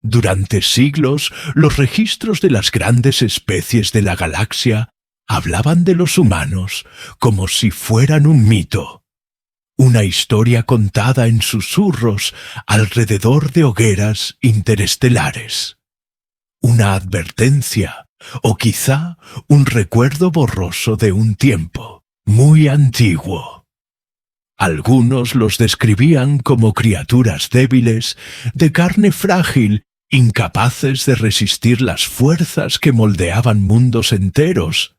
Durante siglos, los registros de las grandes especies de la galaxia hablaban de los humanos como si fueran un mito, una historia contada en susurros alrededor de hogueras interestelares. Una advertencia, o quizá un recuerdo borroso de un tiempo muy antiguo. Algunos los describían como criaturas débiles, de carne frágil, incapaces de resistir las fuerzas que moldeaban mundos enteros,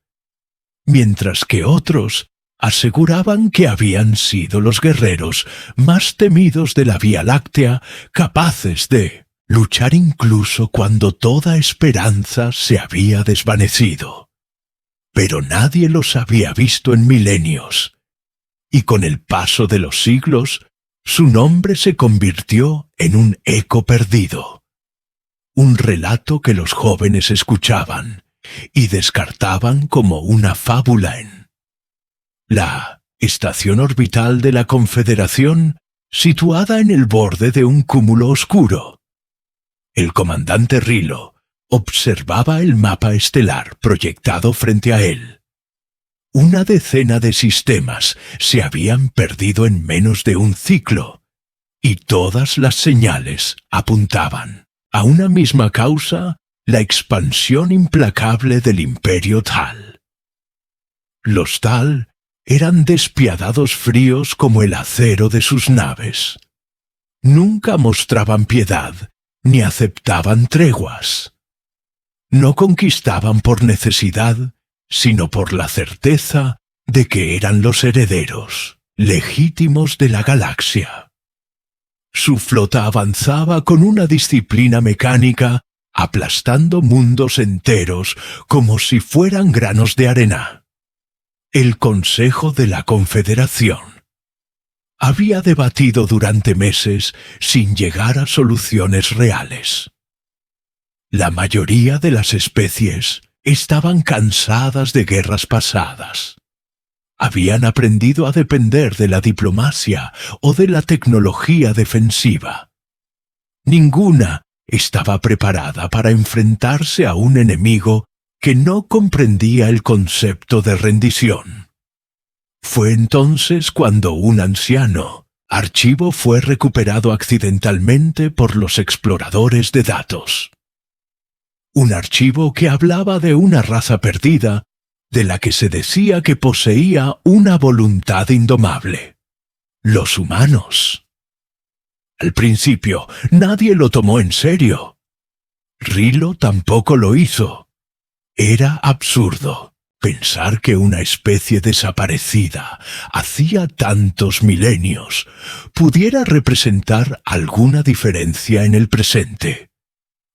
mientras que otros aseguraban que habían sido los guerreros más temidos de la Vía Láctea, capaces de luchar incluso cuando toda esperanza se había desvanecido. Pero nadie los había visto en milenios, y con el paso de los siglos, su nombre se convirtió en un eco perdido. Un relato que los jóvenes escuchaban y descartaban como una fábula en la estación orbital de la Confederación, situada en el borde de un cúmulo oscuro. El comandante Rilo observaba el mapa estelar proyectado frente a él. Una decena de sistemas se habían perdido en menos de un ciclo, y todas las señales apuntaban a una misma causa: la expansión implacable del Imperio Tal. Los Tal eran despiadados fríos como el acero de sus naves. Nunca mostraban piedad, ni aceptaban treguas. No conquistaban por necesidad, sino por la certeza de que eran los herederos legítimos de la galaxia. Su flota avanzaba con una disciplina mecánica, aplastando mundos enteros como si fueran granos de arena. El Consejo de la Confederación había debatido durante meses sin llegar a soluciones reales. La mayoría de las especies estaban cansadas de guerras pasadas. Habían aprendido a depender de la diplomacia o de la tecnología defensiva. Ninguna estaba preparada para enfrentarse a un enemigo que no comprendía el concepto de rendición. Fue entonces cuando un anciano archivo fue recuperado accidentalmente por los exploradores de datos. Un archivo que hablaba de una raza perdida, de la que se decía que poseía una voluntad indomable: los humanos. Al principio, nadie lo tomó en serio. Rilo tampoco lo hizo. Era absurdo pensar que una especie desaparecida hacía tantos milenios pudiera representar alguna diferencia en el presente.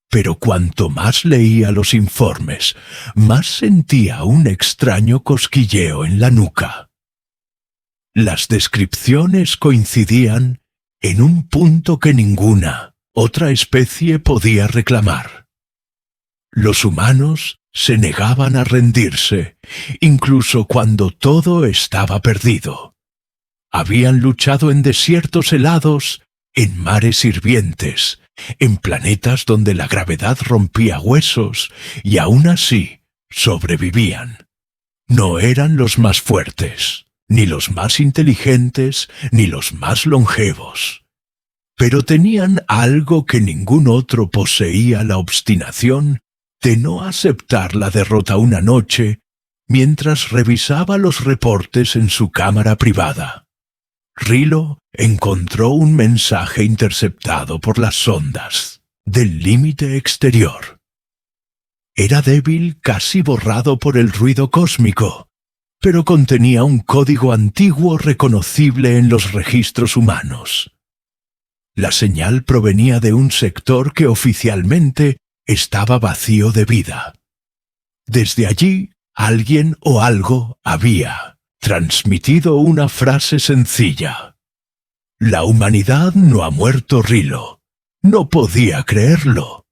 Pero cuanto más leía los informes, más sentía un extraño cosquilleo en la nuca. Las descripciones coincidían en un punto que ninguna otra especie podía reclamar. Los humanos se negaban a rendirse, incluso cuando todo estaba perdido. Habían luchado en desiertos helados, en mares hirvientes, en planetas donde la gravedad rompía huesos, y aún así sobrevivían. No eran los más fuertes, ni los más inteligentes, ni los más longevos. Pero tenían algo que ningún otro poseía: la obstinación de no aceptar la derrota una noche mientras revisaba los reportes en su cámara privada. Rilo encontró un mensaje interceptado por las sondas del límite exterior. Era débil, casi borrado por el ruido cósmico, pero contenía un código antiguo reconocible en los registros humanos. La señal provenía de un sector que oficialmente estaba vacío de vida. Desde allí, alguien o algo había transmitido una frase sencilla: la humanidad no ha muerto. Rilo no podía creerlo.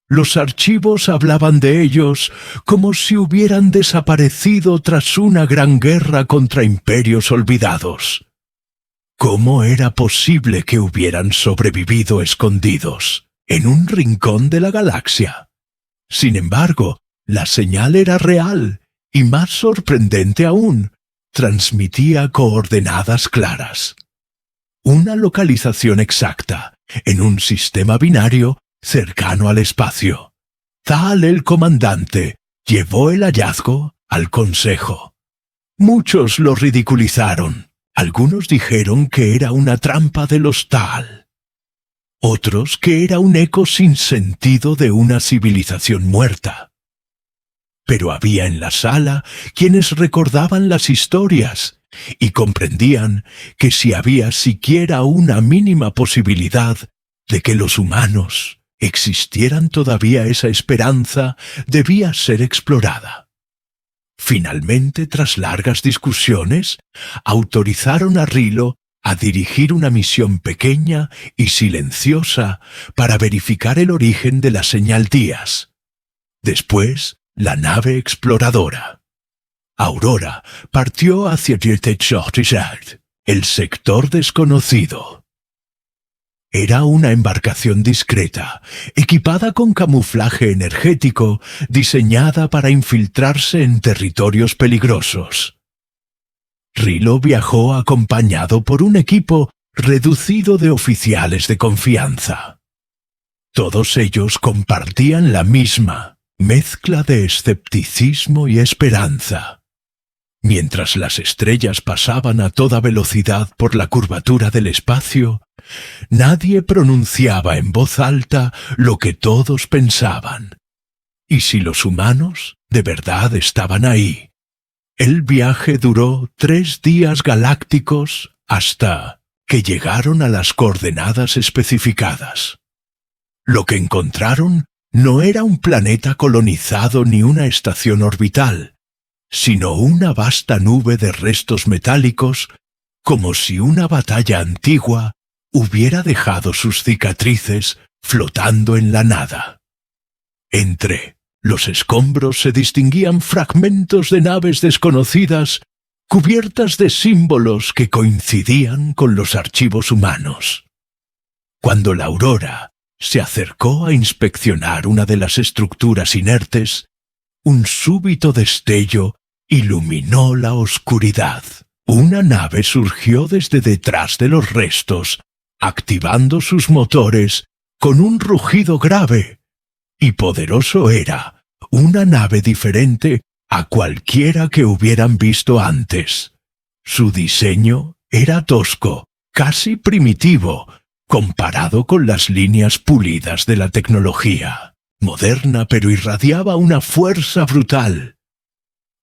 Los archivos hablaban de ellos como si hubieran desaparecido tras una gran guerra contra imperios olvidados. ¿Cómo era posible que hubieran sobrevivido escondidos en un rincón de la galaxia. Sin embargo, la señal era real y, más sorprendente aún, transmitía coordenadas claras. Una localización exacta en un sistema binario cercano al espacio. Tal el comandante llevó el hallazgo al consejo. Muchos lo ridiculizaron. Algunos dijeron que era una trampa de los Tal. Otros que era un eco sin sentido de una civilización muerta. Pero había en la sala quienes recordaban las historias y comprendían que si había siquiera una mínima posibilidad de que los humanos existieran todavía, esa esperanza debía ser explorada. Finalmente, tras largas discusiones, autorizaron a Rilo a dirigir una misión pequeña y silenciosa para verificar el origen de la señal Díaz. Después, la nave exploradora Aurora partió hacia el sector desconocido. Era una embarcación discreta, equipada con camuflaje energético, diseñada para infiltrarse en territorios peligrosos. Rilo viajó acompañado por un equipo reducido de oficiales de confianza. Todos ellos compartían la misma mezcla de escepticismo y esperanza. Mientras las estrellas pasaban a toda velocidad por la curvatura del espacio, nadie pronunciaba en voz alta lo que todos pensaban. ¿Y si los humanos de verdad estaban ahí? El viaje duró 3 días galácticos hasta que llegaron a las coordenadas especificadas. Lo que encontraron no era un planeta colonizado ni una estación orbital, sino una vasta nube de restos metálicos, como si una batalla antigua hubiera dejado sus cicatrices flotando en la nada. Entre los escombros se distinguían fragmentos de naves desconocidas, cubiertas de símbolos que coincidían con los archivos humanos. Cuando la Aurora se acercó a inspeccionar una de las estructuras inertes, un súbito destello iluminó la oscuridad. Una nave surgió desde detrás de los restos, activando sus motores con un rugido grave. Y poderoso era, una nave diferente a cualquiera que hubieran visto antes. Su diseño era tosco, casi primitivo, comparado con las líneas pulidas de la tecnología. Moderna, pero irradiaba una fuerza brutal.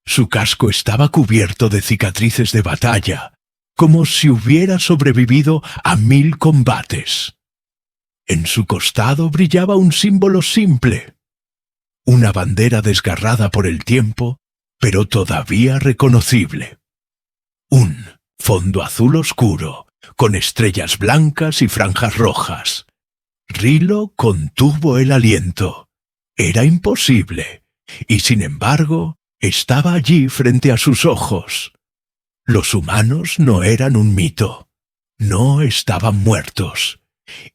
Su casco estaba cubierto de cicatrices de batalla, como si hubiera sobrevivido a 1000 combates. En su costado brillaba un símbolo simple, una bandera desgarrada por el tiempo, pero todavía reconocible. Un fondo azul oscuro, con estrellas blancas y franjas rojas. Rilo contuvo el aliento. Era imposible, y sin embargo, estaba allí frente a sus ojos. Los humanos no eran un mito, no estaban muertos,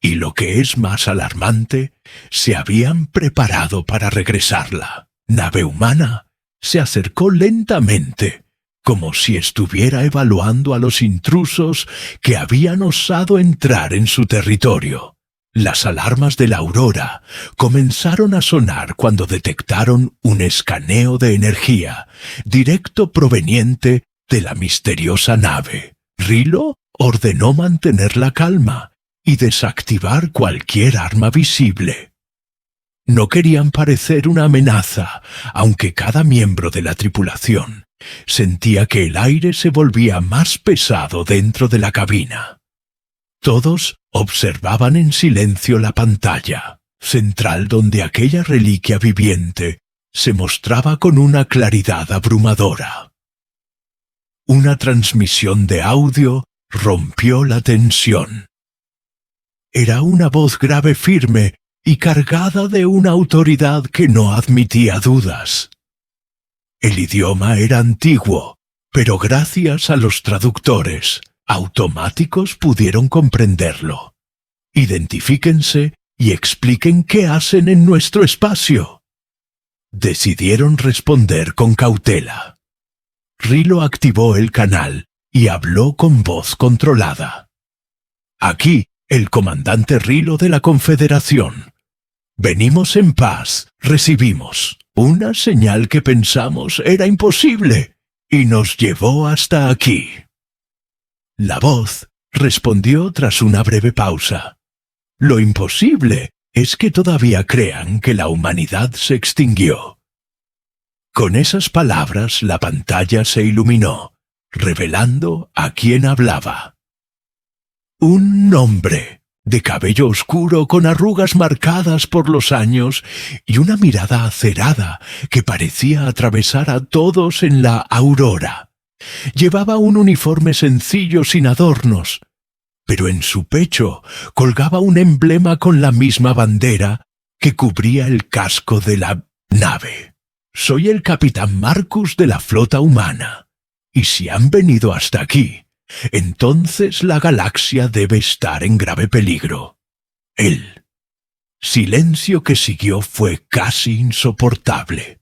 y lo que es más alarmante, se habían preparado para regresarla. Nave humana se acercó lentamente, como si estuviera evaluando a los intrusos que habían osado entrar en su territorio. Las alarmas de la Aurora comenzaron a sonar cuando detectaron un escaneo de energía, directo proveniente de la misteriosa nave. Rilo ordenó mantener la calma y desactivar cualquier arma visible. No querían parecer una amenaza, aunque cada miembro de la tripulación sentía que el aire se volvía más pesado dentro de la cabina. Todos observaban en silencio la pantalla central donde aquella reliquia viviente se mostraba con una claridad abrumadora. Una transmisión de audio rompió la tensión. Era una voz grave, firme y cargada de una autoridad que no admitía dudas. El idioma era antiguo, pero gracias a los traductores automáticos pudieron comprenderlo. Identifíquense y expliquen qué hacen en nuestro espacio. Decidieron responder con cautela. Rilo activó el canal y habló con voz controlada. Aquí, el comandante Rilo de la Confederación. Venimos en paz, recibimos una señal que pensamos era imposible y nos llevó hasta aquí. La voz respondió tras una breve pausa. Lo imposible es que todavía crean que la humanidad se extinguió. Con esas palabras la pantalla se iluminó, revelando a quién hablaba. Un hombre, de cabello oscuro con arrugas marcadas por los años y una mirada acerada que parecía atravesar a todos en la aurora. Llevaba un uniforme sencillo sin adornos, pero en su pecho colgaba un emblema con la misma bandera que cubría el casco de la nave. Soy el capitán Marcus de la flota humana, y si han venido hasta aquí, entonces la galaxia debe estar en grave peligro. El silencio que siguió fue casi insoportable.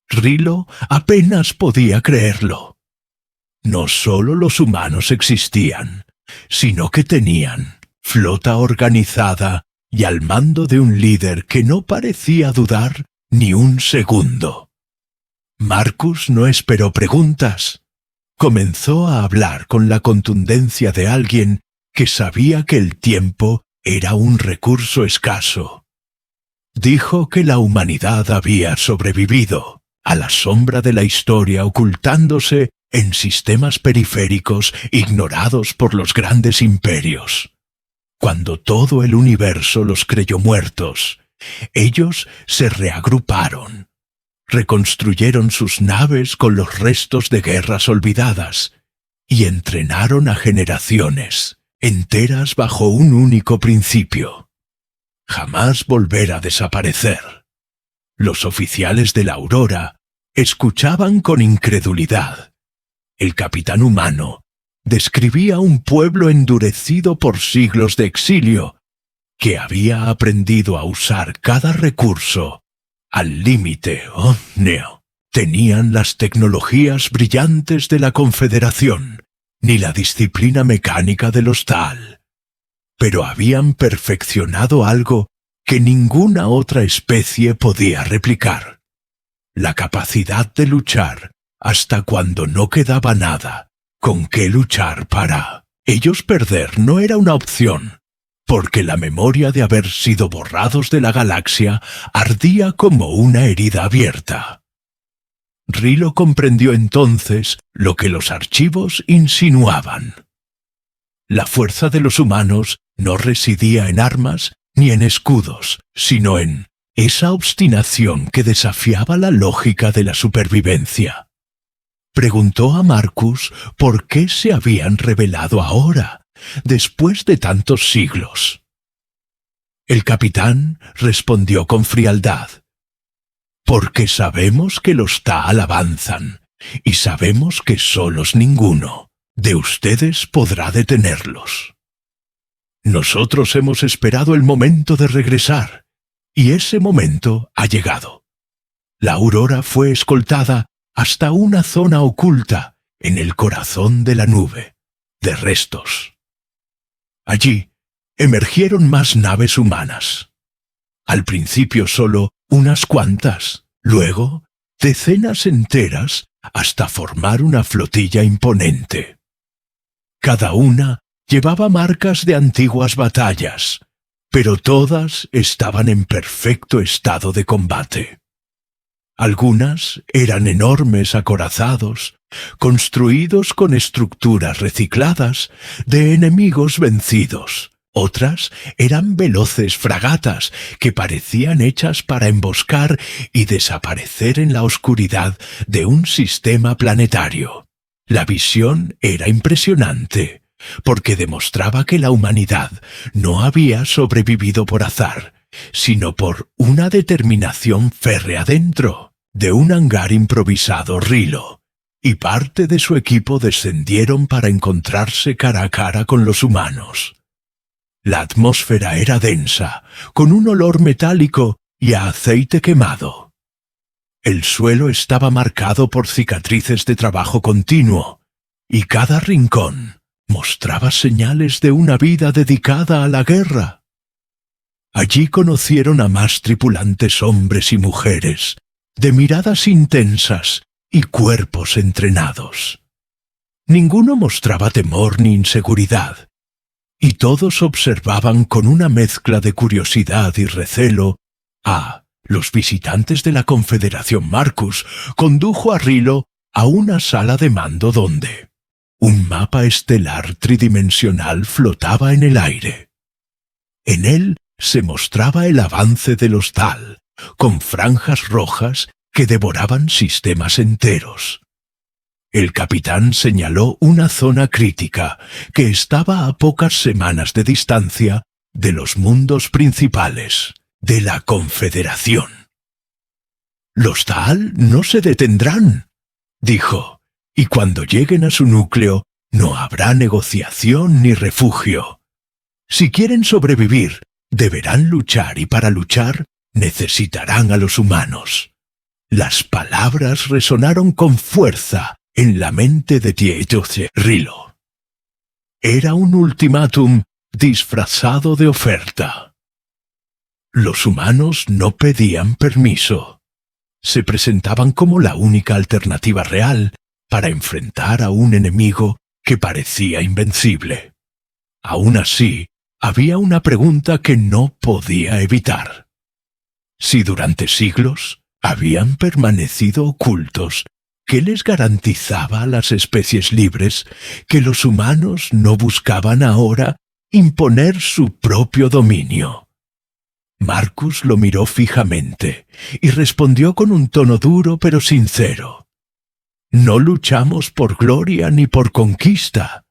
Rilo apenas podía creerlo. No solo los humanos existían, sino que tenían flota organizada y al mando de un líder que no parecía dudar ni un segundo. Marcus no esperó preguntas. Comenzó a hablar con la contundencia de alguien que sabía que el tiempo era un recurso escaso. Dijo que la humanidad había sobrevivido a la sombra de la historia, ocultándose en sistemas periféricos ignorados por los grandes imperios. Cuando todo el universo los creyó muertos, ellos se reagruparon. Reconstruyeron sus naves con los restos de guerras olvidadas y entrenaron a generaciones enteras bajo un único principio: jamás volver a desaparecer. Los oficiales de la Aurora escuchaban con incredulidad. El capitán humano describía un pueblo endurecido por siglos de exilio, que había aprendido a usar cada recurso al límite. Oh, Neo. Tenían las tecnologías brillantes de la Confederación, ni la disciplina mecánica de los Tal. Pero habían perfeccionado algo que ninguna otra especie podía replicar: la capacidad de luchar hasta cuando no quedaba nada con qué luchar para ellos. Perder no era una opción, porque la memoria de haber sido borrados de la galaxia ardía como una herida abierta. Rilo comprendió entonces lo que los archivos insinuaban. La fuerza de los humanos no residía en armas ni en escudos, sino en esa obstinación que desafiaba la lógica de la supervivencia. Preguntó a Marcus por qué se habían revelado ahora, después de tantos siglos. El capitán respondió con frialdad: porque sabemos que los Tal avanzan, y sabemos que solos ninguno de ustedes podrá detenerlos. Nosotros hemos esperado el momento de regresar, y ese momento ha llegado. La Aurora fue escoltada hasta una zona oculta en el corazón de la nube de restos. Allí emergieron más naves humanas. Al principio solo unas cuantas, luego decenas enteras, hasta formar una flotilla imponente. Cada una llevaba marcas de antiguas batallas, pero todas estaban en perfecto estado de combate. Algunas eran enormes acorazados, construidos con estructuras recicladas de enemigos vencidos. Otras eran veloces fragatas que parecían hechas para emboscar y desaparecer en la oscuridad de un sistema planetario. La visión era impresionante, porque demostraba que la humanidad no había sobrevivido por azar, sino por una determinación férrea dentro de un hangar improvisado. Rilo y parte de su equipo descendieron para encontrarse cara a cara con los humanos. La atmósfera era densa, con un olor metálico y a aceite quemado. El suelo estaba marcado por cicatrices de trabajo continuo, y cada rincón mostraba señales de una vida dedicada a la guerra. Allí conocieron a más tripulantes hombres y mujeres, de miradas intensas y cuerpos entrenados. Ninguno mostraba temor ni inseguridad, y todos observaban con una mezcla de curiosidad y recelo a los visitantes de la Confederación. Marcus condujo a Rilo a una sala de mando donde un mapa estelar tridimensional flotaba en el aire. En él se mostraba el avance de los Tal, con franjas rojas que devoraban sistemas enteros. El capitán señaló una zona crítica que estaba a pocas semanas de distancia de los mundos principales de la Confederación. «Los Tal no se detendrán», dijo, «y cuando lleguen a su núcleo no habrá negociación ni refugio. Si quieren sobrevivir, deberán luchar y para luchar necesitarán a los humanos». Las palabras resonaron con fuerza en la mente de Tietze Rilo. Era un ultimátum disfrazado de oferta. Los humanos no pedían permiso. Se presentaban como la única alternativa real para enfrentar a un enemigo que parecía invencible. Aún así, había una pregunta que no podía evitar. Si durante siglos habían permanecido ocultos, ¿qué les garantizaba a las especies libres que los humanos no buscaban ahora imponer su propio dominio? Marcus lo miró fijamente y respondió con un tono duro pero sincero. «No luchamos por gloria ni por conquista.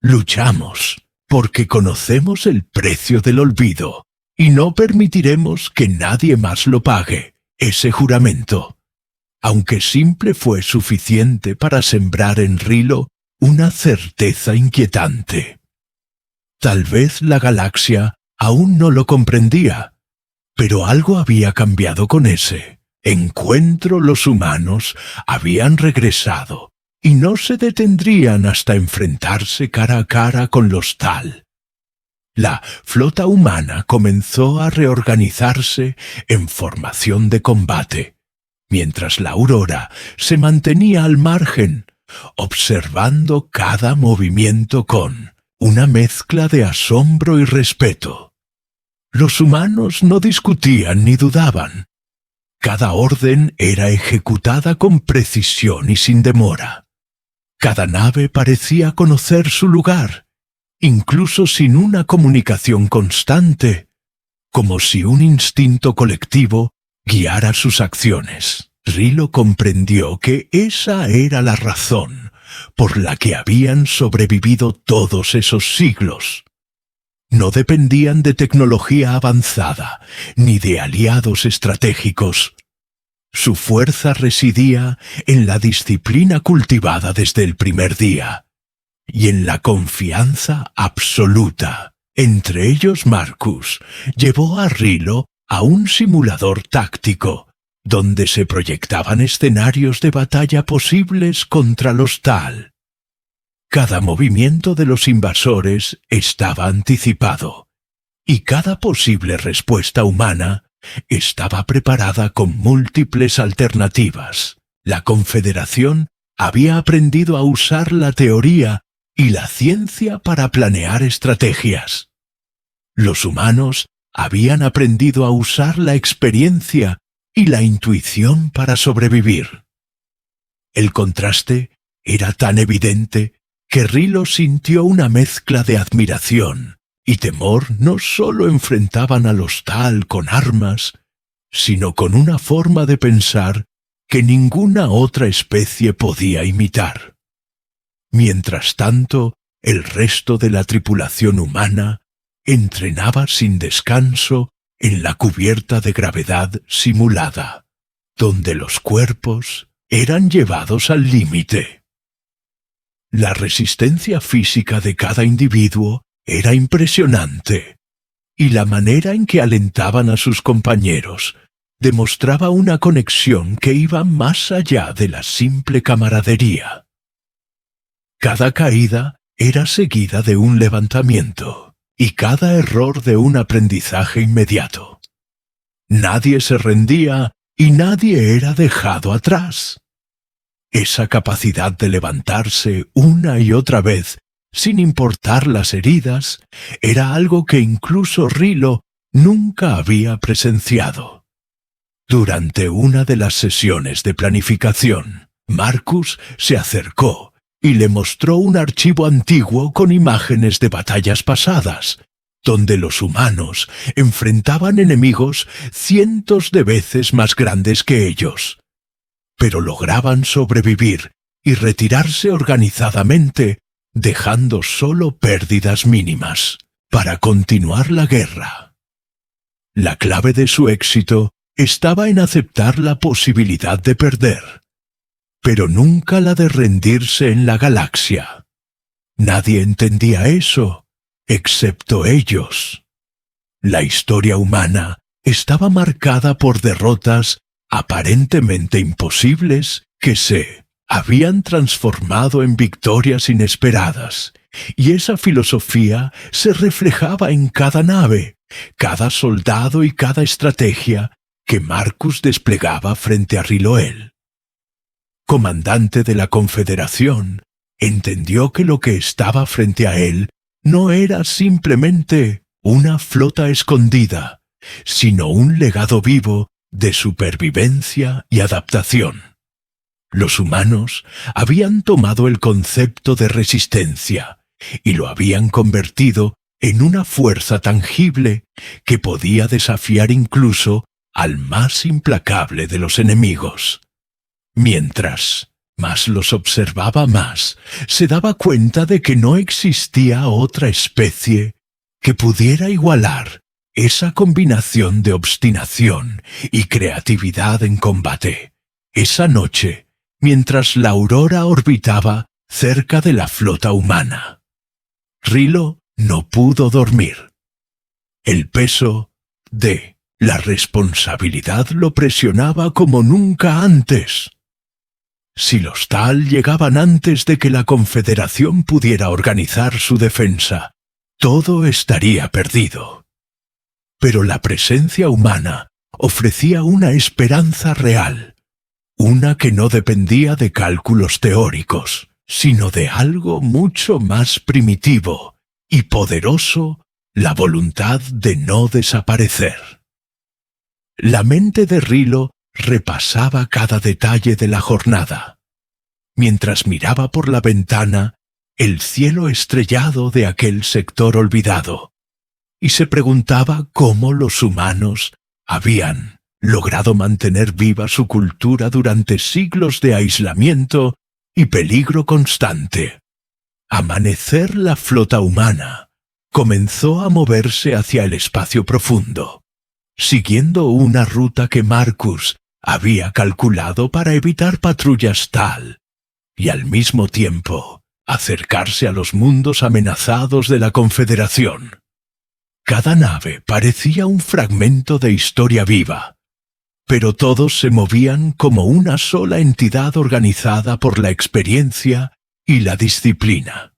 Luchamos porque conocemos el precio del olvido y no permitiremos que nadie más lo pague, ese juramento». Aunque simple fue suficiente para sembrar en Rilo una certeza inquietante. Tal vez la galaxia aún no lo comprendía, pero algo había cambiado con ese encuentro. Los humanos habían regresado y no se detendrían hasta enfrentarse cara a cara con los Tal. La flota humana comenzó a reorganizarse en formación de combate, mientras la Aurora se mantenía al margen, observando cada movimiento con una mezcla de asombro y respeto. Los humanos no discutían ni dudaban. Cada orden era ejecutada con precisión y sin demora. Cada nave parecía conocer su lugar, incluso sin una comunicación constante, como si un instinto colectivo guiara sus acciones. Rilo comprendió que esa era la razón por la que habían sobrevivido todos esos siglos. No dependían de tecnología avanzada ni de aliados estratégicos. Su fuerza residía en la disciplina cultivada desde el primer día y en la confianza absoluta. Entre ellos, Marcus llevó a Rilo a un simulador táctico, donde se proyectaban escenarios de batalla posibles contra los Tal. Cada movimiento de los invasores estaba anticipado, y cada posible respuesta humana estaba preparada con múltiples alternativas. La Confederación había aprendido a usar la teoría y la ciencia para planear estrategias. Los humanos habían aprendido a usar la experiencia y la intuición para sobrevivir. El contraste era tan evidente que Rilo sintió una mezcla de admiración y temor. No solo enfrentaban a los Tal con armas, sino con una forma de pensar que ninguna otra especie podía imitar. Mientras tanto, el resto de la tripulación humana entrenaba sin descanso en la cubierta de gravedad simulada, donde los cuerpos eran llevados al límite. La resistencia física de cada individuo era impresionante, y la manera en que alentaban a sus compañeros demostraba una conexión que iba más allá de la simple camaradería. Cada caída era seguida de un levantamiento, y cada error de un aprendizaje inmediato. Nadie se rendía y nadie era dejado atrás. Esa capacidad de levantarse una y otra vez, sin importar las heridas, era algo que incluso Rilo nunca había presenciado. Durante una de las sesiones de planificación, Marcus se acercó y le mostró un archivo antiguo con imágenes de batallas pasadas, donde los humanos enfrentaban enemigos cientos de veces más grandes que ellos, pero lograban sobrevivir y retirarse organizadamente, dejando solo pérdidas mínimas para continuar la guerra. La clave de su éxito estaba en aceptar la posibilidad de perder, pero nunca la de rendirse en la galaxia. Nadie entendía eso, excepto ellos. La historia humana estaba marcada por derrotas aparentemente imposibles que se habían transformado en victorias inesperadas, y esa filosofía se reflejaba en cada nave, cada soldado y cada estrategia que Marcus desplegaba frente a Riloel. Comandante de la Confederación, entendió que lo que estaba frente a él no era simplemente una flota escondida, sino un legado vivo de supervivencia y adaptación. Los humanos habían tomado el concepto de resistencia y lo habían convertido en una fuerza tangible que podía desafiar incluso al más implacable de los enemigos. Mientras más los observaba más, se daba cuenta de que no existía otra especie que pudiera igualar esa combinación de obstinación y creatividad en combate. Esa noche, mientras la aurora orbitaba cerca de la flota humana, Rilo no pudo dormir. El peso de la responsabilidad lo presionaba como nunca antes. Si los Tal llegaban antes de que la Confederación pudiera organizar su defensa, todo estaría perdido. Pero la presencia humana ofrecía una esperanza real, una que no dependía de cálculos teóricos, sino de algo mucho más primitivo y poderoso: la voluntad de no desaparecer. La mente de Rilo repasaba cada detalle de la jornada, mientras miraba por la ventana el cielo estrellado de aquel sector olvidado, y se preguntaba cómo los humanos habían logrado mantener viva su cultura durante siglos de aislamiento y peligro constante. Amanecer, la flota humana comenzó a moverse hacia el espacio profundo, siguiendo una ruta que Marcus había calculado para evitar patrullas Tal, y al mismo tiempo acercarse a los mundos amenazados de la Confederación. Cada nave parecía un fragmento de historia viva, pero todos se movían como una sola entidad organizada por la experiencia y la disciplina.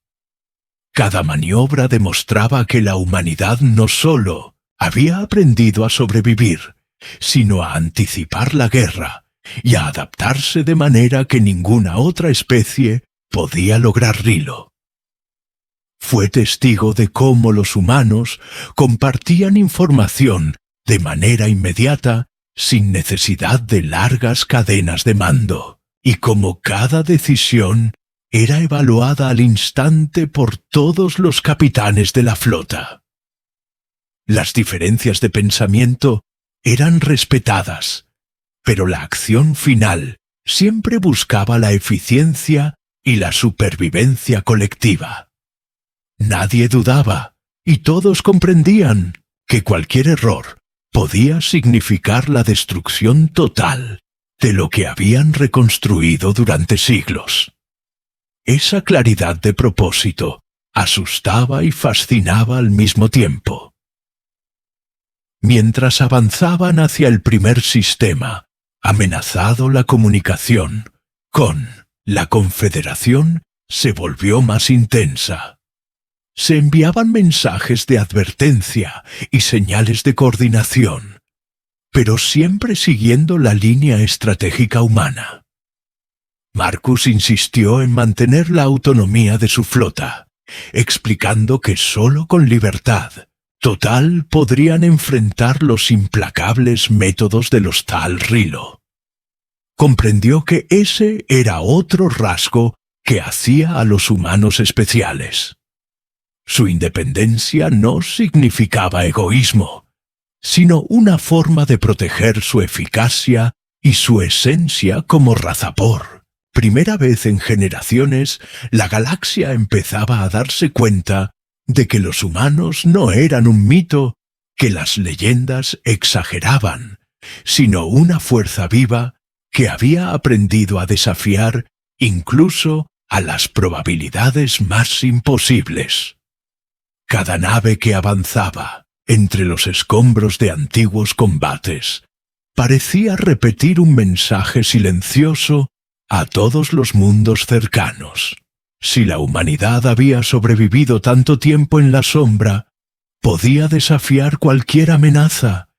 Cada maniobra demostraba que la humanidad no solo había aprendido a sobrevivir, sino a anticipar la guerra y a adaptarse de manera que ninguna otra especie podía lograr. Rilo fue testigo de cómo los humanos compartían información de manera inmediata, sin necesidad de largas cadenas de mando, y cómo cada decisión era evaluada al instante por todos los capitanes de la flota. Las diferencias de pensamiento eran respetadas, pero la acción final siempre buscaba la eficiencia y la supervivencia colectiva. Nadie dudaba, y todos comprendían que cualquier error podía significar la destrucción total de lo que habían reconstruido durante siglos. Esa claridad de propósito asustaba y fascinaba al mismo tiempo. Mientras avanzaban hacia el primer sistema, amenazado la comunicación con la Confederación se volvió más intensa. Se enviaban mensajes de advertencia y señales de coordinación, pero siempre siguiendo la línea estratégica humana. Marcus insistió en mantener la autonomía de su flota, explicando que solo con libertad total podrían enfrentar los implacables métodos de los Tal Rilo. Comprendió que ese era otro rasgo que hacía a los humanos especiales. Su independencia no significaba egoísmo, sino una forma de proteger su eficacia y su esencia como raza por. Primera vez en generaciones, la galaxia empezaba a darse cuenta de que los humanos no eran un mito que las leyendas exageraban, sino una fuerza viva que había aprendido a desafiar incluso a las probabilidades más imposibles. Cada nave que avanzaba entre los escombros de antiguos combates parecía repetir un mensaje silencioso a todos los mundos cercanos. Si la humanidad había sobrevivido tanto tiempo en la sombra, podía desafiar cualquier amenaza,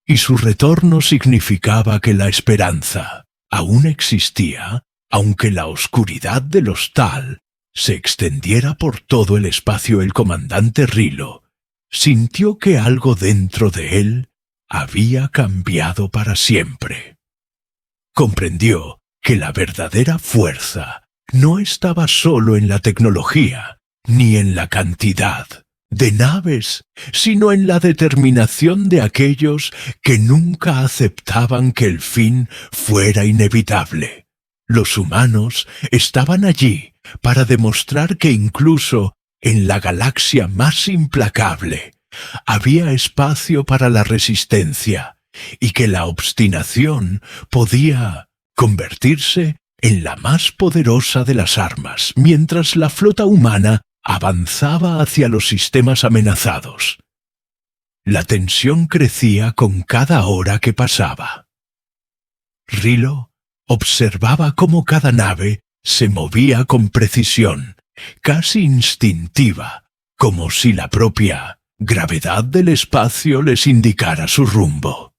y su retorno significaba que la esperanza aún existía, aunque la oscuridad de los Tal se extendiera por todo el espacio. El comandante Rilo sintió que algo dentro de él había cambiado para siempre. Comprendió que la verdadera fuerza no estaba solo en la tecnología, ni en la cantidad de naves, sino en la determinación de aquellos que nunca aceptaban que el fin fuera inevitable. Los humanos estaban allí para demostrar que incluso en la galaxia más implacable había espacio para la resistencia y que la obstinación podía convertirse en la más poderosa de las armas, mientras la flota humana avanzaba hacia los sistemas amenazados. La tensión crecía con cada hora que pasaba. Rilo observaba cómo cada nave se movía con precisión, casi instintiva, como si la propia gravedad del espacio les indicara su rumbo.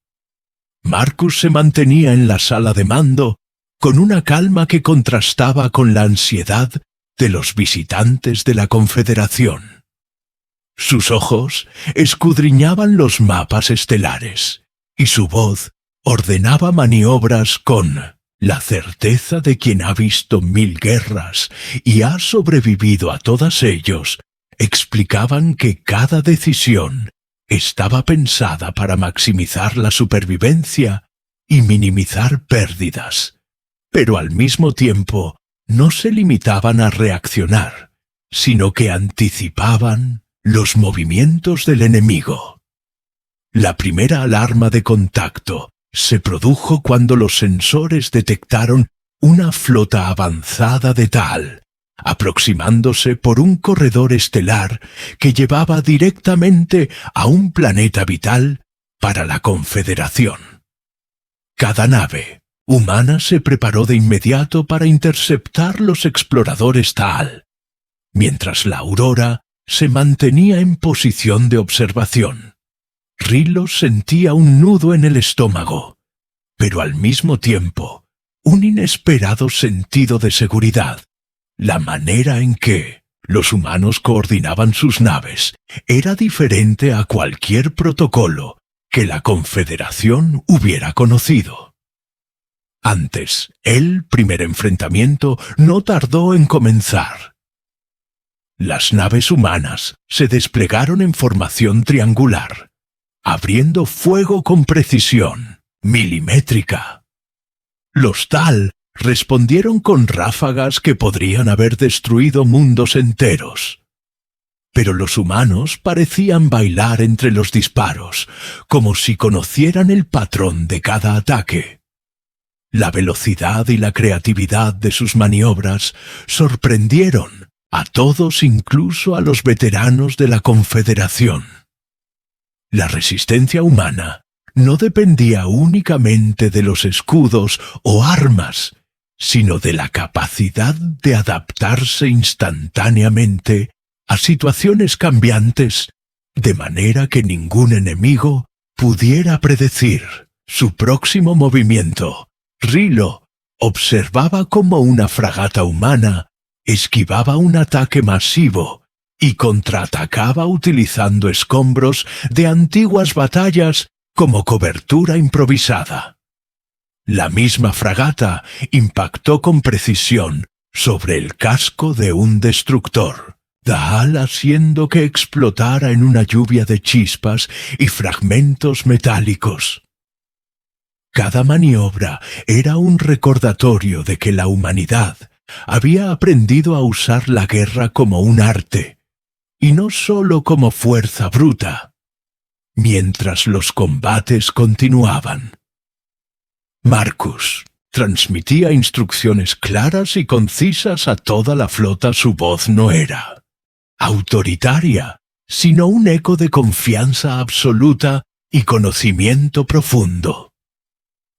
Marcus se mantenía en la sala de mando con una calma que contrastaba con la ansiedad de los visitantes de la Confederación. Sus ojos escudriñaban los mapas estelares, y su voz ordenaba maniobras con la certeza de quien ha visto 1000 guerras y ha sobrevivido a todas ellos. Explicaban que cada decisión estaba pensada para maximizar la supervivencia y minimizar pérdidas, pero al mismo tiempo no se limitaban a reaccionar, sino que anticipaban los movimientos del enemigo. La primera alarma de contacto se produjo cuando los sensores detectaron una flota avanzada de Tal, aproximándose por un corredor estelar que llevaba directamente a un planeta vital para la Confederación. Cada nave humana se preparó de inmediato para interceptar los exploradores Tal, mientras la Aurora se mantenía en posición de observación. Rilo sentía un nudo en el estómago, pero al mismo tiempo un inesperado sentido de seguridad. La manera en que los humanos coordinaban sus naves era diferente a cualquier protocolo que la Confederación hubiera conocido. Antes, el primer enfrentamiento no tardó en comenzar. Las naves humanas se desplegaron en formación triangular, abriendo fuego con precisión milimétrica. Los Tal respondieron con ráfagas que podrían haber destruido mundos enteros. Pero los humanos parecían bailar entre los disparos, como si conocieran el patrón de cada ataque. La velocidad y la creatividad de sus maniobras sorprendieron a todos, incluso a los veteranos de la Confederación. La resistencia humana no dependía únicamente de los escudos o armas, sino de la capacidad de adaptarse instantáneamente a situaciones cambiantes, de manera que ningún enemigo pudiera predecir su próximo movimiento. Rilo observaba cómo una fragata humana esquivaba un ataque masivo y contraatacaba utilizando escombros de antiguas batallas como cobertura improvisada. La misma fragata impactó con precisión sobre el casco de un destructor, Dahal haciendo que explotara en una lluvia de chispas y fragmentos metálicos. Cada maniobra era un recordatorio de que la humanidad había aprendido a usar la guerra como un arte, y no solo como fuerza bruta. Mientras los combates continuaban, Marcus transmitía instrucciones claras y concisas a toda la flota. Su voz no era autoritaria, sino un eco de confianza absoluta y conocimiento profundo.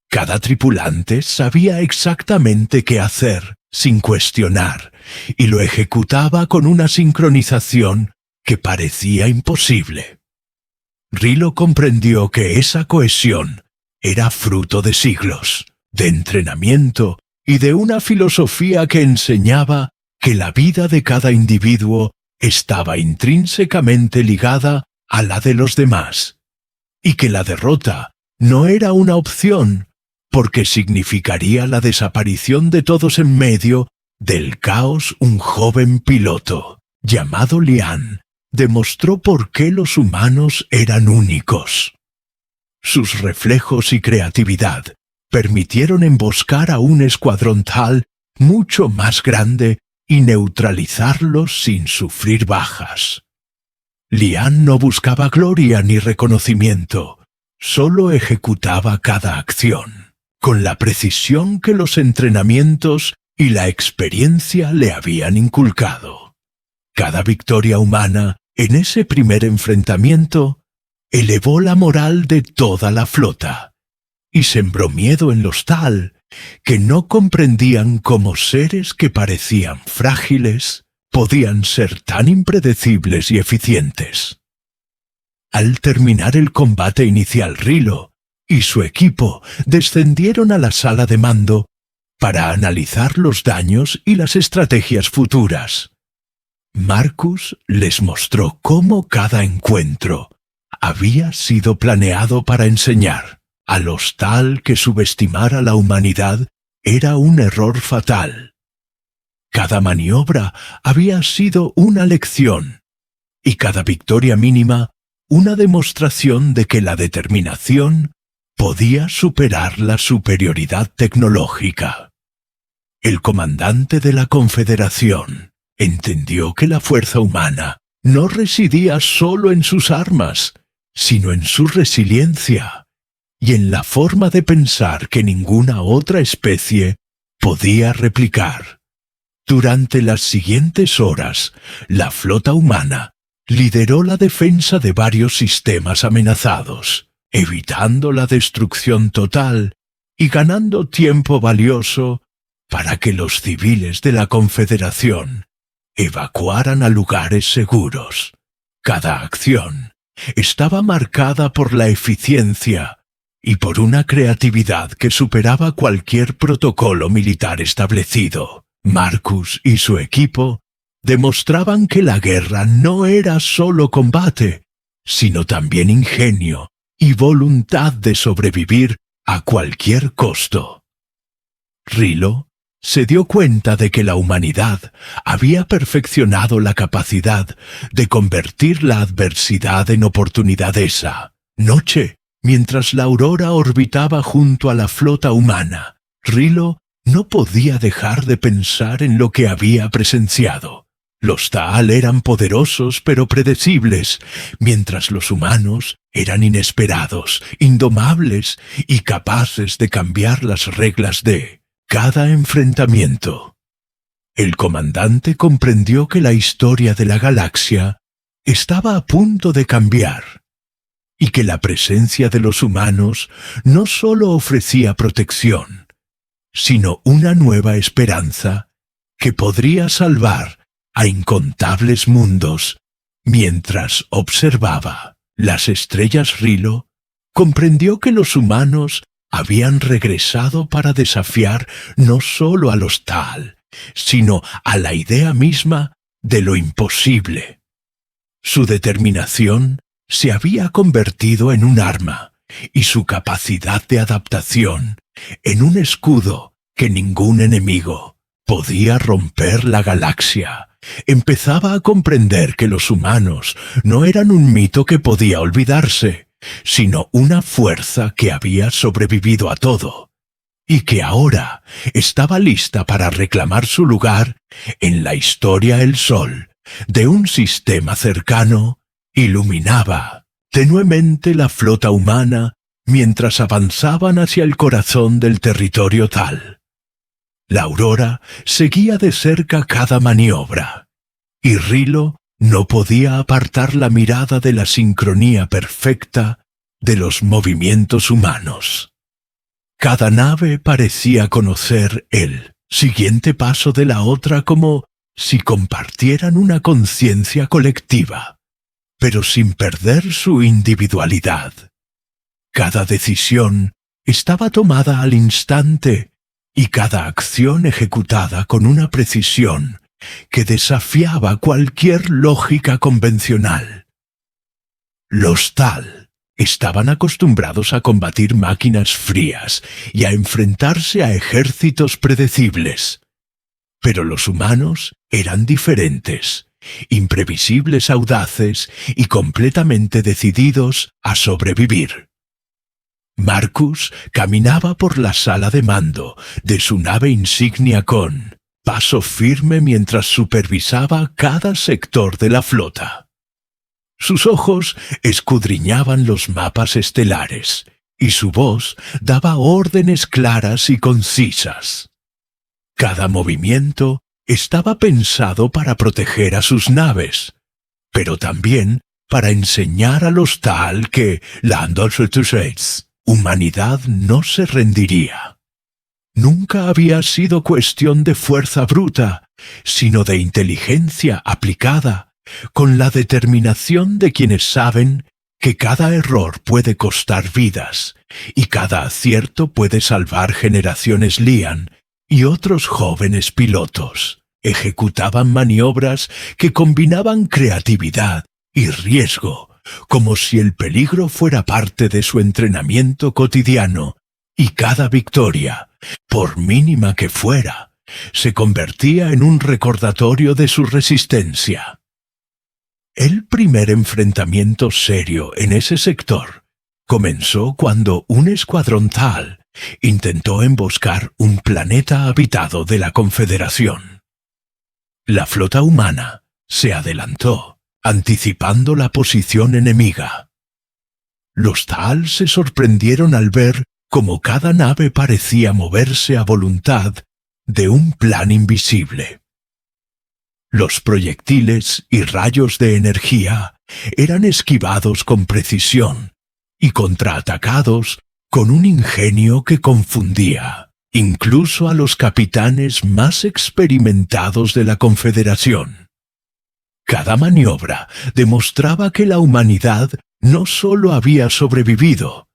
Cada tripulante sabía exactamente qué hacer sin cuestionar, y lo ejecutaba con una sincronización que parecía imposible. Rilo comprendió que esa cohesión era fruto de siglos, de entrenamiento y de una filosofía que enseñaba que la vida de cada individuo estaba intrínsecamente ligada a la de los demás, y que la derrota no era una opción, porque significaría la desaparición de todos en medio del caos. Un joven piloto, llamado Lian, demostró por qué los humanos eran únicos. Sus reflejos y creatividad permitieron emboscar a un escuadrón Tal mucho más grande y neutralizarlos sin sufrir bajas. Lian no buscaba gloria ni reconocimiento, solo ejecutaba cada acción, con la precisión que los entrenamientos y la experiencia le habían inculcado. Cada victoria humana en ese primer enfrentamiento elevó la moral de toda la flota y sembró miedo en los Tal, que no comprendían cómo seres que parecían frágiles podían ser tan impredecibles y eficientes. Al terminar el combate inicial, Rilo y su equipo descendieron a la sala de mando para analizar los daños y las estrategias futuras. Marcus les mostró cómo cada encuentro había sido planeado para enseñar a los Tal que subestimar a la humanidad era un error fatal. Cada maniobra había sido una lección, y cada victoria mínima una demostración de que la determinación podía superar la superioridad tecnológica. El comandante de la Confederación entendió que la fuerza humana no residía solo en sus armas, sino en su resiliencia y en la forma de pensar que ninguna otra especie podía replicar. Durante las siguientes horas, la flota humana lideró la defensa de varios sistemas amenazados, evitando la destrucción total y ganando tiempo valioso para que los civiles de la Confederación evacuaran a lugares seguros. Cada acción estaba marcada por la eficiencia y por una creatividad que superaba cualquier protocolo militar establecido. Marcus y su equipo demostraban que la guerra no era solo combate, sino también ingenio y voluntad de sobrevivir a cualquier costo. Rilo se dio cuenta de que la humanidad había perfeccionado la capacidad de convertir la adversidad en oportunidad. Esa noche, mientras la aurora orbitaba junto a la flota humana, Rilo no podía dejar de pensar en lo que había presenciado. Los Tal eran poderosos pero predecibles, mientras los humanos eran inesperados, indomables y capaces de cambiar las reglas de cada enfrentamiento. El comandante comprendió que la historia de la galaxia estaba a punto de cambiar y que la presencia de los humanos no solo ofrecía protección, sino una nueva esperanza que podría salvar a incontables mundos. Mientras observaba las estrellas Rilo, comprendió que los humanos habían regresado para desafiar no solo a los Tal, sino a la idea misma de lo imposible. Su determinación se había convertido en un arma y su capacidad de adaptación en un escudo que ningún enemigo podía romper. La galaxia empezaba a comprender que los humanos no eran un mito que podía olvidarse, sino una fuerza que había sobrevivido a todo, y que ahora estaba lista para reclamar su lugar en la historia. El sol de un sistema cercano iluminaba tenuemente la flota humana mientras avanzaban hacia el corazón del territorio Tal. La aurora seguía de cerca cada maniobra, y Rilo no podía apartar la mirada de la sincronía perfecta de los movimientos humanos. Cada nave parecía conocer el siguiente paso de la otra, como si compartieran una conciencia colectiva, pero sin perder su individualidad. Cada decisión estaba tomada al instante y cada acción ejecutada con una precisión que desafiaba cualquier lógica convencional. Los Tal estaban acostumbrados a combatir máquinas frías y a enfrentarse a ejércitos predecibles. Pero los humanos eran diferentes, imprevisibles, audaces y completamente decididos a sobrevivir. Marcus caminaba por la sala de mando de su nave insignia con paso firme mientras supervisaba cada sector de la flota. Sus ojos escudriñaban los mapas estelares y su voz daba órdenes claras y concisas. Cada movimiento estaba pensado para proteger a sus naves, pero también para enseñar a los Tal que la humanidad no se rendiría. Nunca había sido cuestión de fuerza bruta, sino de inteligencia aplicada, con la determinación de quienes saben que cada error puede costar vidas y cada acierto puede salvar generaciones. Lian y otros jóvenes pilotos ejecutaban maniobras que combinaban creatividad y riesgo, como si el peligro fuera parte de su entrenamiento cotidiano, y cada victoria, por mínima que fuera, se convertía en un recordatorio de su resistencia. El primer enfrentamiento serio en ese sector comenzó cuando un escuadrón Tal intentó emboscar un planeta habitado de la Confederación. La flota humana se adelantó, anticipando la posición enemiga. Los Tal se sorprendieron al ver cómo cada nave parecía moverse a voluntad de un plan invisible. Los proyectiles y rayos de energía eran esquivados con precisión y contraatacados con un ingenio que confundía incluso a los capitanes más experimentados de la Confederación. Cada maniobra demostraba que la humanidad no solo había sobrevivido,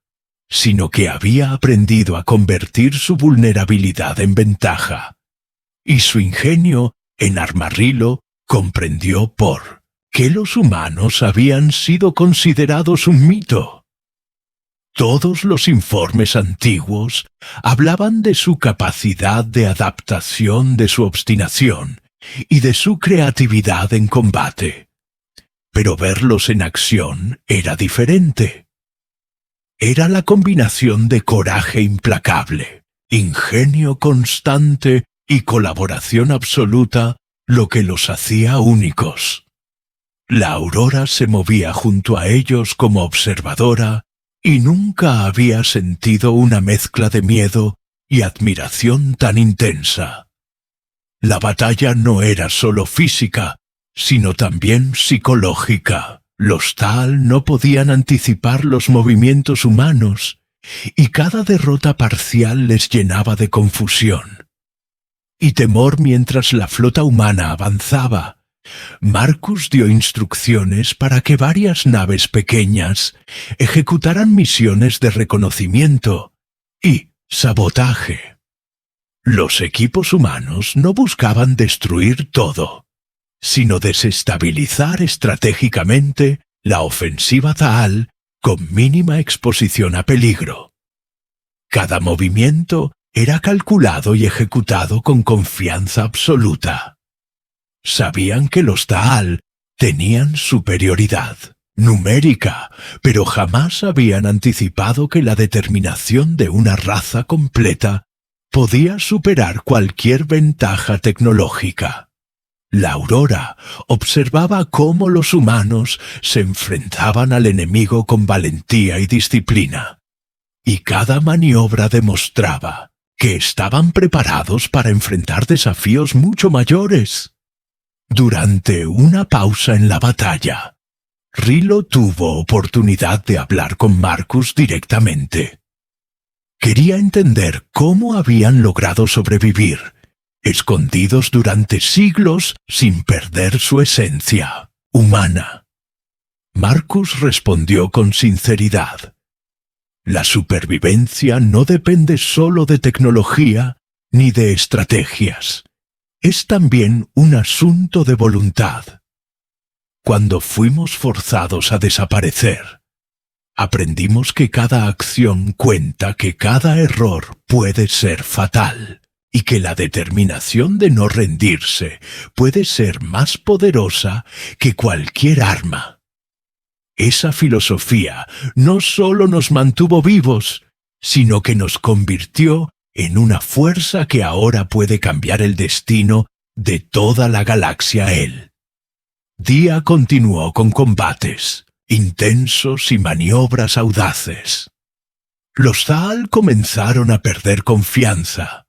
sino que había aprendido a convertir su vulnerabilidad en ventaja. Y su ingenio en Armarrilo comprendió por qué los humanos habían sido considerados un mito. Todos los informes antiguos hablaban de su capacidad de adaptación, de su obstinación y de su creatividad en combate. Pero verlos en acción era diferente. Era la combinación de coraje implacable, ingenio constante y colaboración absoluta lo que los hacía únicos. La aurora se movía junto a ellos como observadora y nunca había sentido una mezcla de miedo y admiración tan intensa. La batalla no era solo física, sino también psicológica. Los Tal no podían anticipar los movimientos humanos, y cada derrota parcial les llenaba de confusión y temor mientras la flota humana avanzaba. Marcus dio instrucciones para que varias naves pequeñas ejecutaran misiones de reconocimiento y sabotaje. Los equipos humanos no buscaban destruir todo, sino desestabilizar estratégicamente la ofensiva Taal con mínima exposición a peligro. Cada movimiento era calculado y ejecutado con confianza absoluta. Sabían que los Taal tenían superioridad numérica, pero jamás habían anticipado que la determinación de una raza completa podía superar cualquier ventaja tecnológica. La Aurora observaba cómo los humanos se enfrentaban al enemigo con valentía y disciplina, y cada maniobra demostraba que estaban preparados para enfrentar desafíos mucho mayores. Durante una pausa en la batalla, Rilo tuvo oportunidad de hablar con Marcus directamente. Quería entender cómo habían logrado sobrevivir, escondidos durante siglos sin perder su esencia humana. Marcus respondió con sinceridad: la supervivencia no depende solo de tecnología ni de estrategias. Es también un asunto de voluntad. Cuando fuimos forzados a desaparecer, aprendimos que cada acción cuenta, que cada error puede ser fatal, y que la determinación de no rendirse puede ser más poderosa que cualquier arma. Esa filosofía no solo nos mantuvo vivos, sino que nos convirtió en una fuerza que ahora puede cambiar el destino de toda la galaxia. El día continuó con combates intensos y maniobras audaces. Los Taal comenzaron a perder confianza,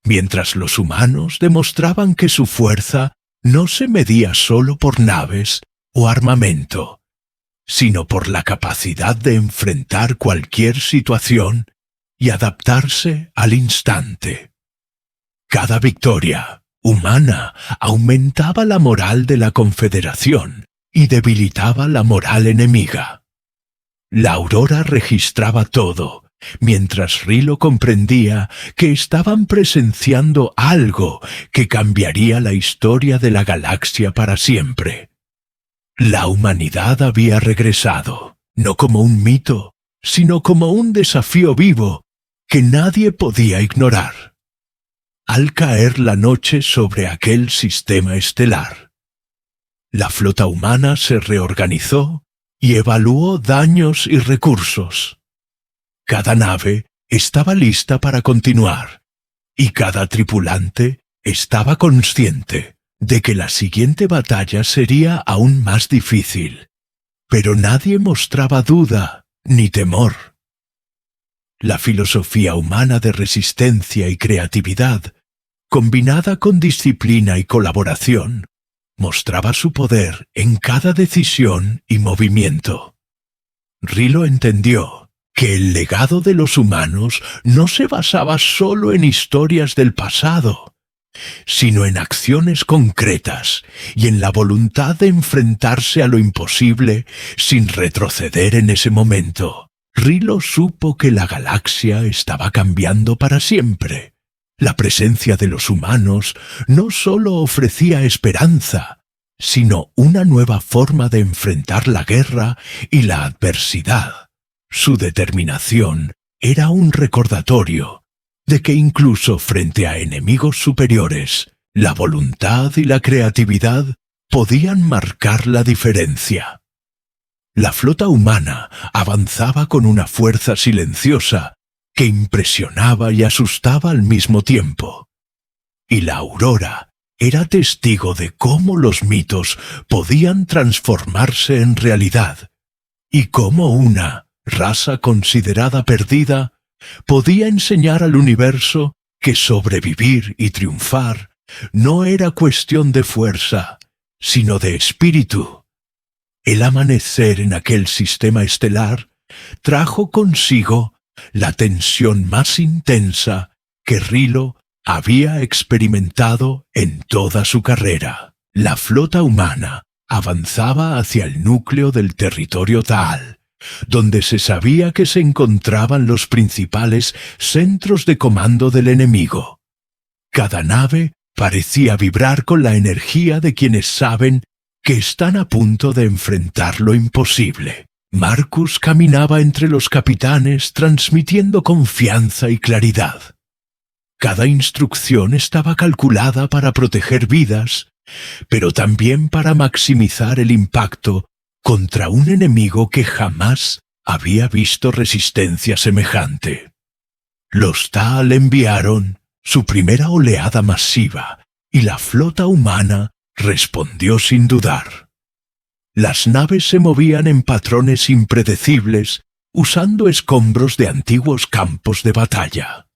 mientras los humanos demostraban que su fuerza no se medía solo por naves o armamento, sino por la capacidad de enfrentar cualquier situación y adaptarse al instante. Cada victoria humana aumentaba la moral de la Confederación y debilitaba la moral enemiga. La Aurora registraba todo, mientras Rilo comprendía que estaban presenciando algo que cambiaría la historia de la galaxia para siempre. La humanidad había regresado, no como un mito, sino como un desafío vivo que nadie podía ignorar. Al caer la noche sobre aquel sistema estelar, la flota humana se reorganizó y evaluó daños y recursos. Cada nave estaba lista para continuar, y cada tripulante estaba consciente de que la siguiente batalla sería aún más difícil, pero nadie mostraba duda ni temor. La filosofía humana de resistencia y creatividad, combinada con disciplina y colaboración, mostraba su poder en cada decisión y movimiento. Rilo entendió que el legado de los humanos no se basaba solo en historias del pasado, sino en acciones concretas y en la voluntad de enfrentarse a lo imposible sin retroceder en ese momento. Rilo supo que la galaxia estaba cambiando para siempre. La presencia de los humanos no solo ofrecía esperanza, sino una nueva forma de enfrentar la guerra y la adversidad. Su determinación era un recordatorio de que incluso frente a enemigos superiores, la voluntad y la creatividad podían marcar la diferencia. La flota humana avanzaba con una fuerza silenciosa que impresionaba y asustaba al mismo tiempo. Y la Aurora era testigo de cómo los mitos podían transformarse en realidad, y cómo una raza considerada perdida podía enseñar al universo que sobrevivir y triunfar no era cuestión de fuerza, sino de espíritu. El amanecer en aquel sistema estelar trajo consigo la tensión más intensa que Rilo había experimentado en toda su carrera. La flota humana avanzaba hacia el núcleo del territorio Tal, donde se sabía que se encontraban los principales centros de comando del enemigo. Cada nave parecía vibrar con la energía de quienes saben que están a punto de enfrentar lo imposible. Marcus caminaba entre los capitanes transmitiendo confianza y claridad. Cada instrucción estaba calculada para proteger vidas, pero también para maximizar el impacto contra un enemigo que jamás había visto resistencia semejante. Los Tal enviaron su primera oleada masiva y la flota humana respondió sin dudar. Las naves se movían en patrones impredecibles, usando escombros de antiguos campos de batalla.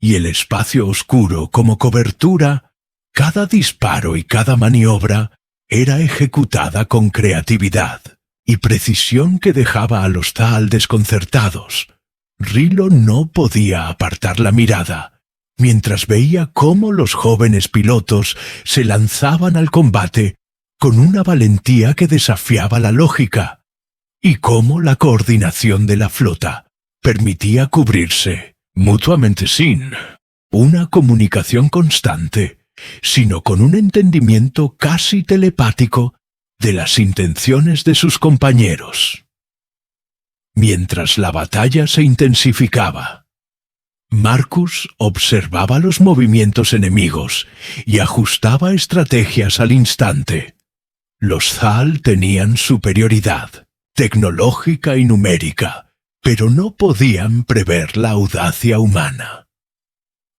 Y el espacio oscuro como cobertura, cada disparo y cada maniobra era ejecutada con creatividad y precisión que dejaba a los Tal desconcertados. Rilo no podía apartar la mirada, mientras veía cómo los jóvenes pilotos se lanzaban al combate con una valentía que desafiaba la lógica, y cómo la coordinación de la flota permitía cubrirse mutuamente sin una comunicación constante, sino con un entendimiento casi telepático de las intenciones de sus compañeros. Mientras la batalla se intensificaba, Marcus observaba los movimientos enemigos y ajustaba estrategias al instante. Los Zal tenían superioridad tecnológica y numérica, pero no podían prever la audacia humana.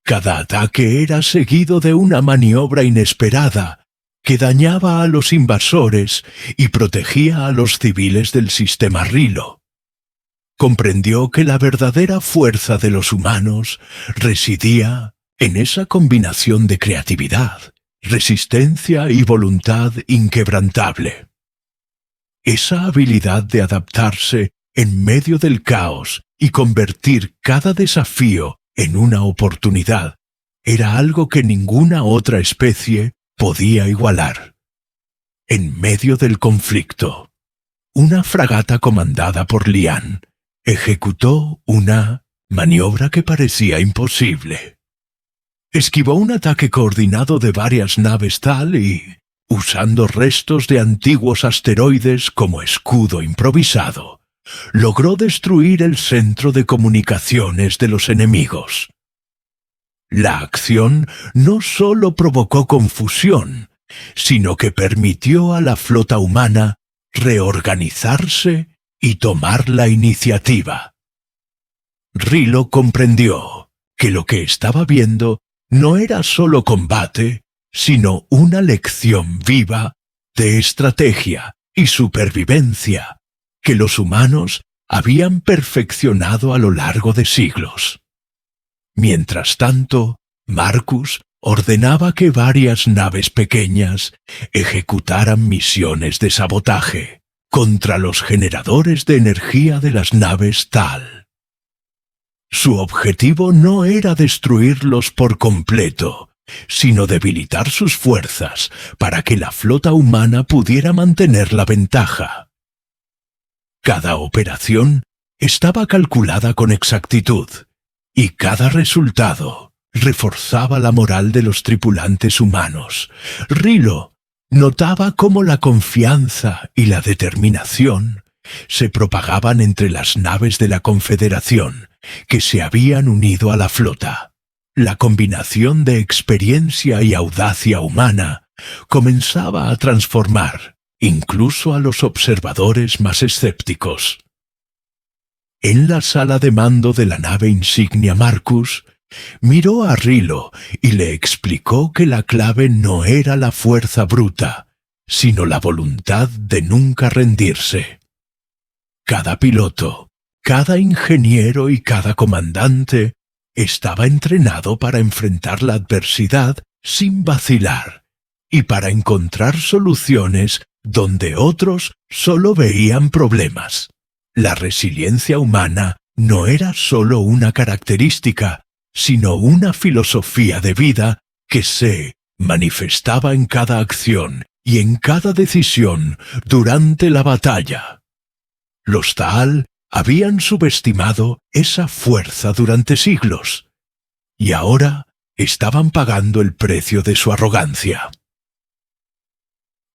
Cada ataque era seguido de una maniobra inesperada que dañaba a los invasores y protegía a los civiles del sistema Rilo. Comprendió que la verdadera fuerza de los humanos residía en esa combinación de creatividad, resistencia y voluntad inquebrantable. Esa habilidad de adaptarse en medio del caos y convertir cada desafío en una oportunidad era algo que ninguna otra especie podía igualar. En medio del conflicto, una fragata comandada por Lian ejecutó una maniobra que parecía imposible. Esquivó un ataque coordinado de varias naves Tal y, usando restos de antiguos asteroides como escudo improvisado, logró destruir el centro de comunicaciones de los enemigos. La acción no solo provocó confusión, sino que permitió a la flota humana reorganizarse y tomar la iniciativa. Rilo comprendió que lo que estaba viendo no era solo combate, sino una lección viva de estrategia y supervivencia que los humanos habían perfeccionado a lo largo de siglos. Mientras tanto, Marcus ordenaba que varias naves pequeñas ejecutaran misiones de sabotaje contra los generadores de energía de las naves Tal. Su objetivo no era destruirlos por completo, sino debilitar sus fuerzas para que la flota humana pudiera mantener la ventaja. Cada operación estaba calculada con exactitud, y cada resultado reforzaba la moral de los tripulantes humanos. Rilo notaba cómo la confianza y la determinación se propagaban entre las naves de la Confederación que se habían unido a la flota. La combinación de experiencia y audacia humana comenzaba a transformar incluso a los observadores más escépticos. En la sala de mando de la nave insignia Marcus, miró a Rilo y le explicó que la clave no era la fuerza bruta, sino la voluntad de nunca rendirse. Cada piloto, cada ingeniero y cada comandante estaba entrenado para enfrentar la adversidad sin vacilar, y para encontrar soluciones donde otros solo veían problemas. La resiliencia humana no era solo una característica, sino una filosofía de vida que se manifestaba en cada acción y en cada decisión durante la batalla. Los Taal habían subestimado esa fuerza durante siglos, y ahora estaban pagando el precio de su arrogancia.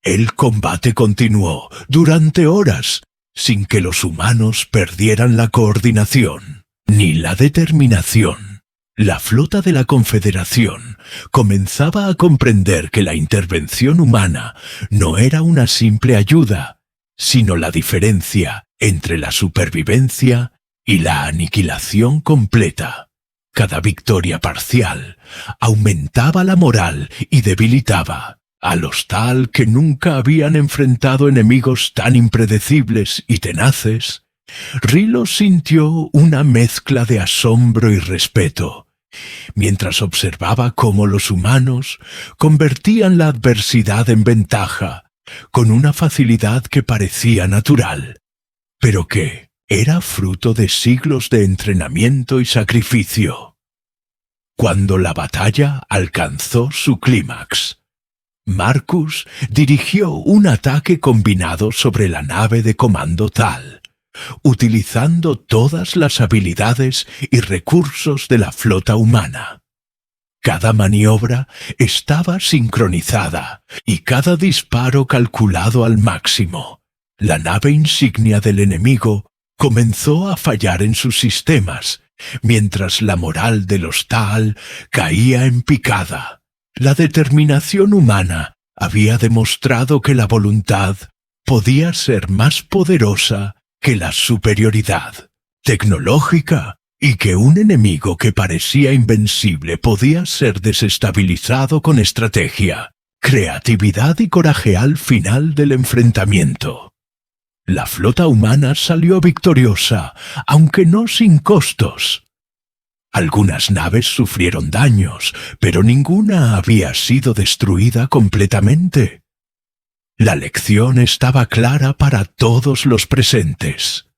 El combate continuó durante horas, sin que los humanos perdieran la coordinación ni la determinación. La flota de la Confederación comenzaba a comprender que la intervención humana no era una simple ayuda, sino la diferencia entre la supervivencia y la aniquilación completa. Cada victoria parcial aumentaba la moral y debilitaba a los Taal, que nunca habían enfrentado enemigos tan impredecibles y tenaces. Rilo sintió una mezcla de asombro y respeto, mientras observaba cómo los humanos convertían la adversidad en ventaja, con una facilidad que parecía natural, pero que era fruto de siglos de entrenamiento y sacrificio. Cuando la batalla alcanzó su clímax, Marcus dirigió un ataque combinado sobre la nave de comando Taal, utilizando todas las habilidades y recursos de la flota humana. Cada maniobra estaba sincronizada y cada disparo calculado al máximo. La nave insignia del enemigo comenzó a fallar en sus sistemas, mientras la moral de los Taal caía en picada. La determinación humana había demostrado que la voluntad podía ser más poderosa que la superioridad tecnológica, y que un enemigo que parecía invencible podía ser desestabilizado con estrategia, creatividad y coraje al final del enfrentamiento. La flota humana salió victoriosa, aunque no sin costos. Algunas naves sufrieron daños, pero ninguna había sido destruida completamente. La lección estaba clara para todos los presentes.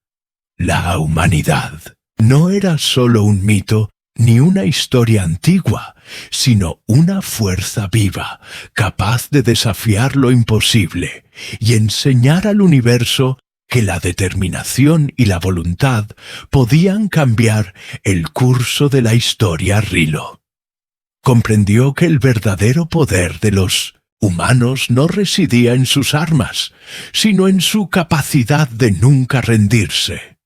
La humanidad no era solo un mito ni una historia antigua, sino una fuerza viva, capaz de desafiar lo imposible y enseñar al universo que la determinación y la voluntad podían cambiar el curso de la historia. Rilo comprendió que el verdadero poder de los humanos no residía en sus armas, sino en su capacidad de nunca rendirse,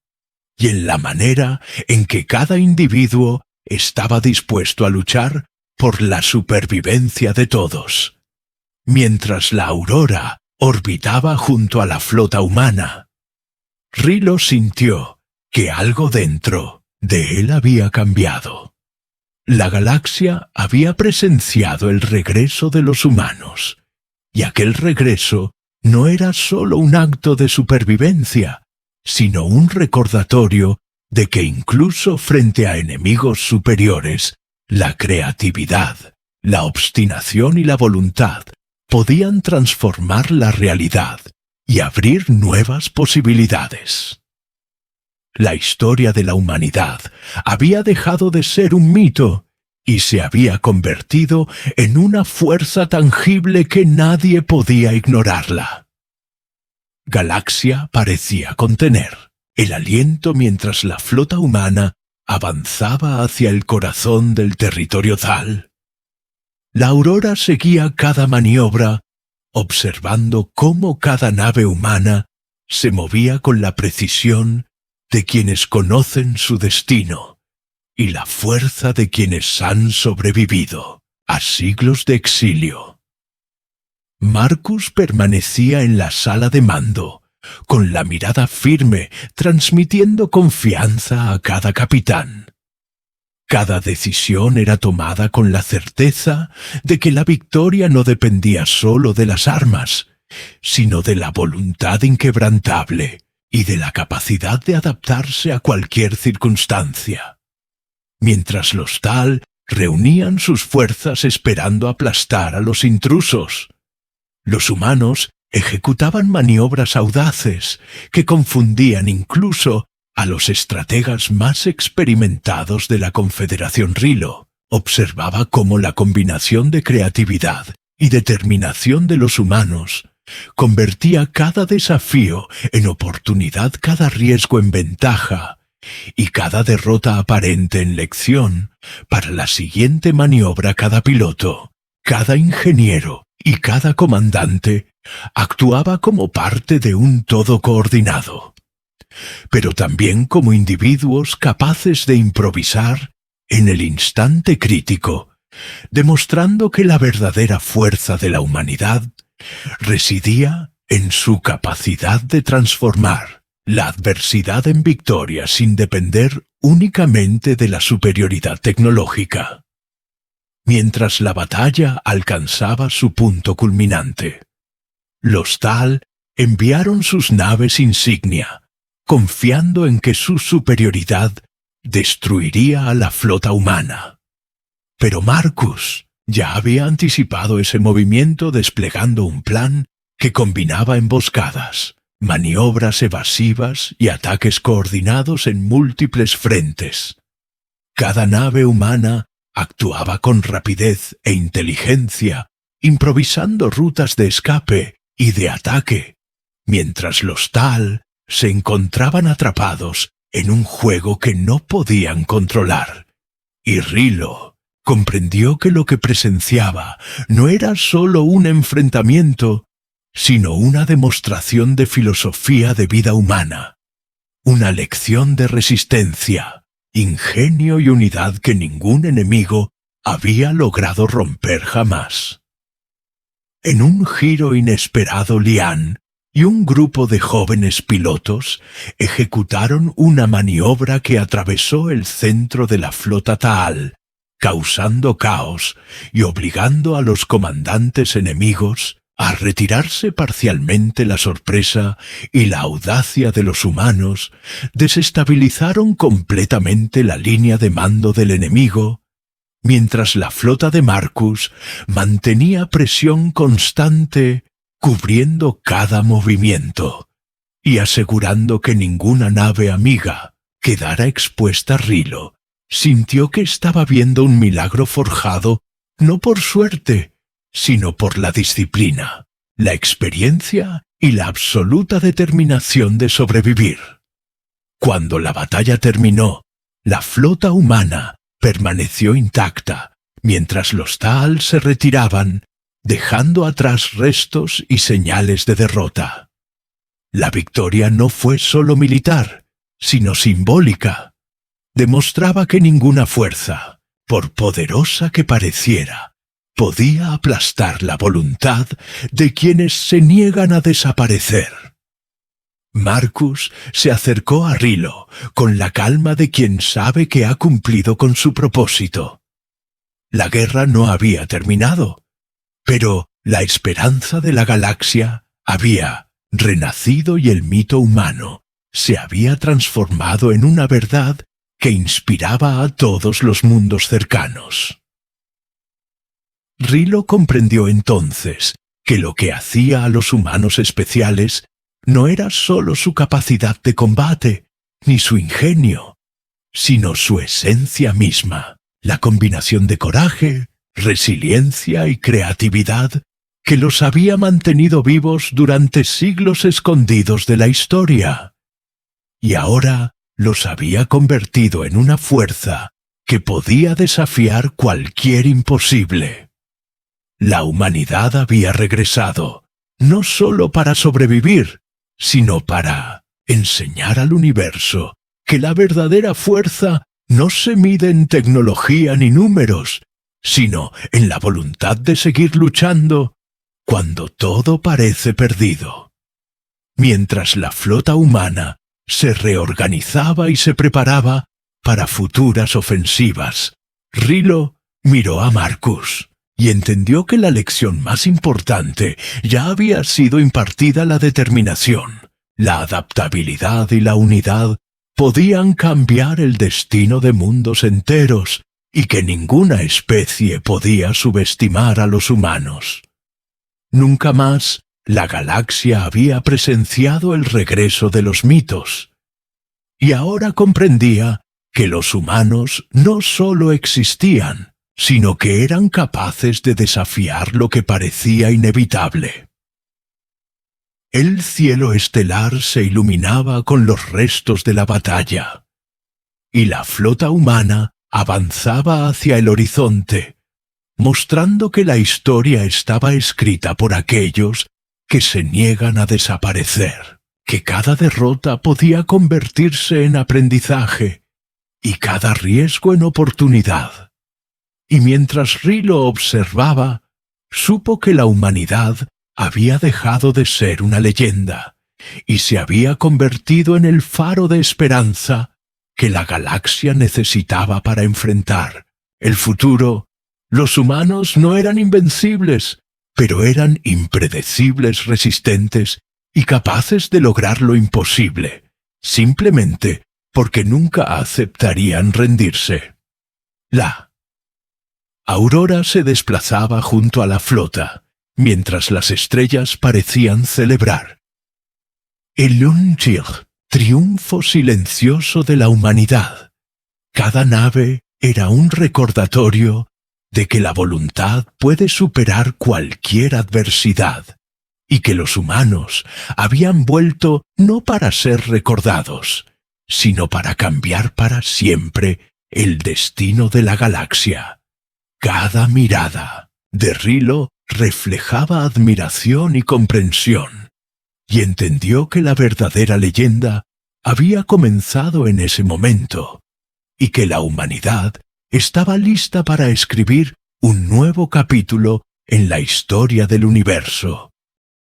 y en la manera en que cada individuo estaba dispuesto a luchar por la supervivencia de todos. Mientras la Aurora orbitaba junto a la flota humana, Rilo sintió que algo dentro de él había cambiado. La galaxia había presenciado el regreso de los humanos, y aquel regreso no era solo un acto de supervivencia, sino un recordatorio de que incluso frente a enemigos superiores, la creatividad, la obstinación y la voluntad podían transformar la realidad y abrir nuevas posibilidades. La historia de la humanidad había dejado de ser un mito y se había convertido en una fuerza tangible que nadie podía ignorarla. Galaxia parecía contener el aliento mientras la flota humana avanzaba hacia el corazón del territorio Taal. La Aurora seguía cada maniobra, observando cómo cada nave humana se movía con la precisión de quienes conocen su destino y la fuerza de quienes han sobrevivido a siglos de exilio. Marcus permanecía en la sala de mando, con la mirada firme, transmitiendo confianza a cada capitán. Cada decisión era tomada con la certeza de que la victoria no dependía solo de las armas, sino de la voluntad inquebrantable y de la capacidad de adaptarse a cualquier circunstancia. Mientras los Taal reunían sus fuerzas esperando aplastar a los intrusos. Los humanos ejecutaban maniobras audaces que confundían incluso a los estrategas más experimentados de la Confederación Rilo. Observaba cómo la combinación de creatividad y determinación de los humanos convertía cada desafío en oportunidad, cada riesgo en ventaja y cada derrota aparente en lección para la siguiente maniobra. Cada piloto, cada ingeniero y cada comandante actuaba como parte de un todo coordinado, pero también como individuos capaces de improvisar en el instante crítico, demostrando que la verdadera fuerza de la humanidad residía en su capacidad de transformar la adversidad en victoria sin depender únicamente de la superioridad tecnológica. Mientras la batalla alcanzaba su punto culminante, los Tal enviaron sus naves insignia, confiando en que su superioridad destruiría a la flota humana. Pero Marcus ya había anticipado ese movimiento desplegando un plan que combinaba emboscadas, maniobras evasivas y ataques coordinados en múltiples frentes. Cada nave humana actuaba con rapidez e inteligencia, improvisando rutas de escape y de ataque, mientras los Tal se encontraban atrapados en un juego que no podían controlar. Y Rilo comprendió que lo que presenciaba no era solo un enfrentamiento, sino una demostración de filosofía de vida humana, una lección de resistencia, ingenio y unidad que ningún enemigo había logrado romper jamás. En un giro inesperado, Lian y un grupo de jóvenes pilotos ejecutaron una maniobra que atravesó el centro de la flota Tal, causando caos y obligando a los comandantes enemigos a retirarse parcialmente. La sorpresa y la audacia de los humanos desestabilizaron completamente la línea de mando del enemigo, mientras la flota de Marcus mantenía presión constante, cubriendo cada movimiento y asegurando que ninguna nave amiga quedara expuesta. Rilo sintió que estaba viendo un milagro forjado no por suerte, sino por la disciplina, la experiencia y la absoluta determinación de sobrevivir. Cuando la batalla terminó, la flota humana permaneció intacta, mientras los Tal se retiraban, dejando atrás restos y señales de derrota. La victoria no fue solo militar, sino simbólica. Demostraba que ninguna fuerza, por poderosa que pareciera, podía aplastar la voluntad de quienes se niegan a desaparecer. Marcus se acercó a Rilo con la calma de quien sabe que ha cumplido con su propósito. La guerra no había terminado, pero la esperanza de la galaxia había renacido y el mito humano se había transformado en una verdad que inspiraba a todos los mundos cercanos. Rilo comprendió entonces que lo que hacía a los humanos especiales no era solo su capacidad de combate, ni su ingenio, sino su esencia misma, la combinación de coraje, resiliencia y creatividad que los había mantenido vivos durante siglos escondidos de la historia. Y ahora los había convertido en una fuerza que podía desafiar cualquier imposible. La humanidad había regresado, no solo para sobrevivir, sino para enseñar al universo que la verdadera fuerza no se mide en tecnología ni números, sino en la voluntad de seguir luchando cuando todo parece perdido. Mientras la flota humana se reorganizaba y se preparaba para futuras ofensivas, Rilo miró a Marcus y entendió que la lección más importante ya había sido impartida. La determinación, la adaptabilidad y la unidad podían cambiar el destino de mundos enteros y que ninguna especie podía subestimar a los humanos. Nunca más la galaxia había presenciado el regreso de los mitos, y ahora comprendía que los humanos no solo existían, sino que eran capaces de desafiar lo que parecía inevitable. El cielo estelar se iluminaba con los restos de la batalla, y la flota humana avanzaba hacia el horizonte, mostrando que la historia estaba escrita por aquellos que se niegan a desaparecer, que cada derrota podía convertirse en aprendizaje y cada riesgo en oportunidad. Y mientras Rilo observaba, supo que la humanidad había dejado de ser una leyenda y se había convertido en el faro de esperanza que la galaxia necesitaba para enfrentar el futuro. Los humanos no eran invencibles, pero eran impredecibles, resistentes y capaces de lograr lo imposible, simplemente porque nunca aceptarían rendirse. La aurora se desplazaba junto a la flota, mientras las estrellas parecían celebrar. El Unchig, triunfo silencioso de la humanidad. Cada nave era un recordatorio de que la voluntad puede superar cualquier adversidad, y que los humanos habían vuelto no para ser recordados, sino para cambiar para siempre el destino de la galaxia. Cada mirada de Rilo reflejaba admiración y comprensión, y entendió que la verdadera leyenda había comenzado en ese momento, y que la humanidad estaba lista para escribir un nuevo capítulo en la historia del universo.